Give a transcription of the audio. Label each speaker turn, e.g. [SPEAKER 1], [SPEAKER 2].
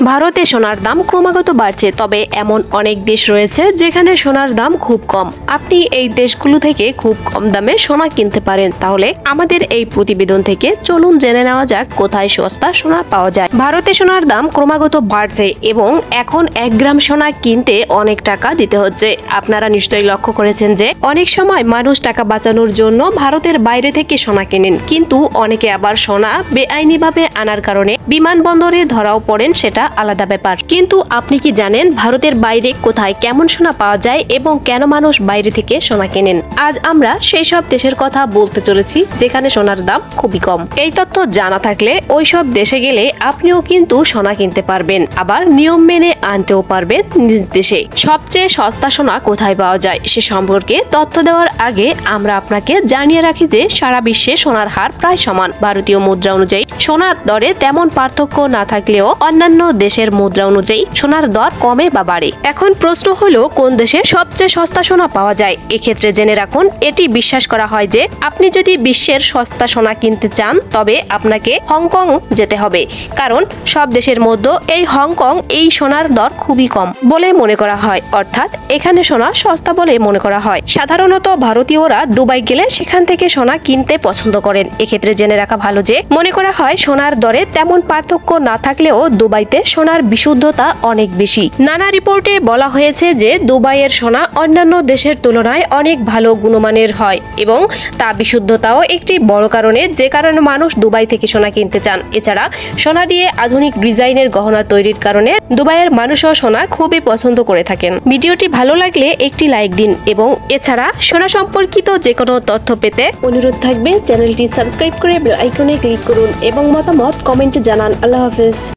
[SPEAKER 1] ভারতে সোনার দাম ক্রমাগত বাড়ছে, তবে এমন অনেক দেশ রয়েছে যেখানে সোনার দাম খুব কম। আপনি এই দেশগুলো থেকে খুব কম দামে সোনা কিনতে পারেন। তাহলে আমাদের এই প্রতিবেদন থেকে চলুন জেনে নেওয়া যাক কোথায় সস্তা সোনা পাওয়া যায়। ভারতে সোনার দাম ক্রমাগত বাড়ছে এবং এখন 1 গ্রাম সোনা কিনতে অনেক টাকা দিতে হচ্ছে। আপনারা নিশ্চয়ই লক্ষ্য করেছেন যে অনেক সময় মানুষ টাকা বাঁচানোর জন্য ভারতের বাইরে থেকে সোনা কেনেন, কিন্তু অনেকে আবার সোনা বেআইনিভাবে আনার কারণে বিমানবন্দরে ধরাও পড়েন, সেটা আলাদা ব্যাপার। কিন্তু আপনি কি জানেন ভারতের বাইরে কোথায় কেমন সোনা পাওয়া যায় এবং কেন মানুষ বাইরে থেকে সোনা কেনেন? আজ আমরা সেই সব দেশের কথা বলতে চলেছি যেখানে সোনার দাম খুবই কম। এই তথ্য জানা থাকলে ওই সব দেশে গেলে আপনিও কিন্তু সোনা কিনতে পারবেন, আবার নিয়ম মেনে আনতেও পারবেন নিজ দেশে। সবচেয়ে সস্তা সোনা কোথায় পাওয়া যায় সে সম্পর্কে তথ্য দেওয়ার আগে আমরা আপনাকে জানিয়ে রাখি যে সারা বিশ্বে সোনার হার প্রায় সমান। ভারতীয় মুদ্রা অনুযায়ী সোনার দরে তেমন পার্থক্য না থাকলেও অন্যান্য দেশের মুদ্রা অনুযায়ী সোনার দর কমে বা বাড়ে। এখন প্রশ্ন হলো কোন দেশে সবচেয়ে সস্তা সোনা পাওয়া যায়? এক্ষেত্রে জেনে রাখুন, এটি বিশ্বাস করা হয় যে আপনি যদি বিশ্বের সস্তা সোনা কিনতে চান তবে আপনাকে হংকং যেতে হবে, কারণ সব দেশের মধ্যে এই হংকং এই সোনার দর খুবই কম বলে মনে করা হয়, অর্থাৎ এখানে সোনা সস্তা বলে মনে করা হয়। সাধারণত ভারতীয়রা দুবাই গেলে সেখান থেকে সোনা কিনতে পছন্দ করেন। এক্ষেত্রে জেনে রাখা ভালো যে মনে করা হয় সোনার দরে তেমন পার্থক্য না থাকলেও দুবাইতে সোনার বিশুদ্ধতা অনেক বেশি। নানা রিপোর্টে বলা হয়েছে যে দুবাইয়ের সোনা অন্যান্য দেশের তুলনায় অনেক ভালো গুণমানের হয় এবং তা বিশুদ্ধতাও একটি বড় কারণে যে কারণে মানুষ দুবাই থেকে সোনা কিনতে চান। এছাড়া সোনা দিয়ে আধুনিক ডিজাইনের গহনা তৈরির কারণে দুবাইয়ের মানুষও সোনা খুবই পছন্দ করে থাকেন। ভিডিওটি ভালো লাগলে একটি লাইক দিন এবং এছাড়া সোনা সম্পর্কিত যে কোনো তথ্য পেতে অনুরোধ থাকবে চ্যানেলটি সাবস্ক্রাইব করে বেল আইকনে ক্লিক করুন এবং মতামত কমেন্টে জানান। আল্লাহ হাফেজ।